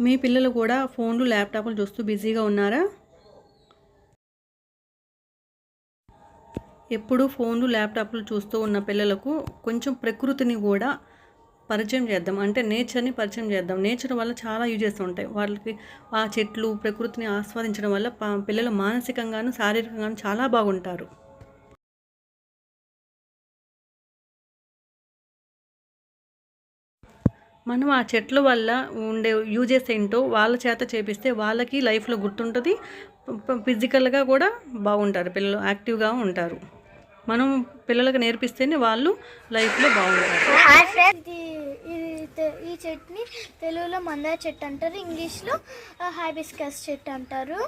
మీ పిల్లలు కూడా ఫోన్లు ల్యాప్టాప్లు చూస్తూ బిజీగా ఉన్నారా? ఎప్పుడూ ఫోన్లు ల్యాప్టాప్లు చూస్తూ ఉన్న పిల్లలకు కొంచెం ప్రకృతిని కూడా పరిచయం చేద్దాం. అంటే నేచర్ని పరిచయం చేద్దాం. నేచర్ వల్ల చాలా యూజెస్ ఉంటాయి. వాళ్ళకి ఆ చెట్లు ప్రకృతిని ఆస్వాదించడం వల్ల పిల్లలు మానసికంగాను శారీరకంగాను చాలా బాగుంటారు. మనం ఆ చెట్ల వల్ల ఉండే యూజెస్ ఏంటో వాళ్ళ చేత చేపిస్తే వాళ్ళకి లైఫ్లో గుర్తుంటుంది. ఫిజికల్గా కూడా బాగుంటారు. పిల్లలు యాక్టివ్గా ఉంటారు. మనం పిల్లలకు నేర్పిస్తేనే వాళ్ళు లైఫ్లో బాగుంటారు. ఈ చెట్టుని తెలుగులో మందార చెట్టు అంటారు, ఇంగ్లీష్లో హైబిస్కస్ చెట్టు అంటారు.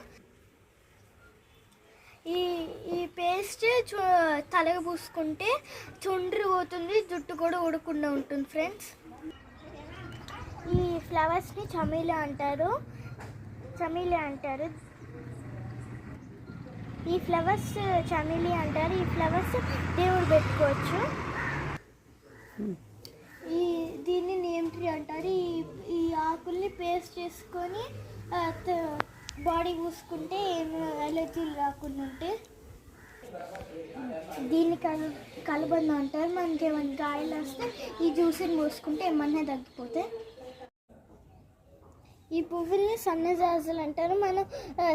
ఈ ఈ పేస్ట్ తలగా పూసుకుంటే చుండ్రి పోతుంది, జుట్టు కూడా ఊడకుండా ఉంటుంది ఫ్రెండ్స్. ఈ ఫ్లవర్స్ని చమేలియా అంటారు. ఈ ఫ్లవర్స్ చమేలియా అంటారు. ఈ ఫ్లవర్స్ దేవుడు పెట్టుకోవచ్చు. దీన్ని నేమ్ ట్రీ అంటారు. ఈ ఆకుల్ని పేస్ట్ చేసుకొని బాడీ పూసుకుంటే ఏమి ఎలర్జీలు రాకుండా ఉంటే. దీన్ని కలబంద అంటారు. మనకి ఏమైనా గాయాలు వస్తే ఈ జ్యూస్ని పోసుకుంటే ఏమన్నా తగ్గిపోతాయి. ఈ పువ్వుల్ని సన్నజాజులు అంటారు. మనం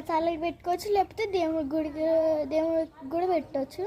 తలకి పెట్టుకోవచ్చు, లేకపోతే దేవుడికి కూడా పెట్టవచ్చు.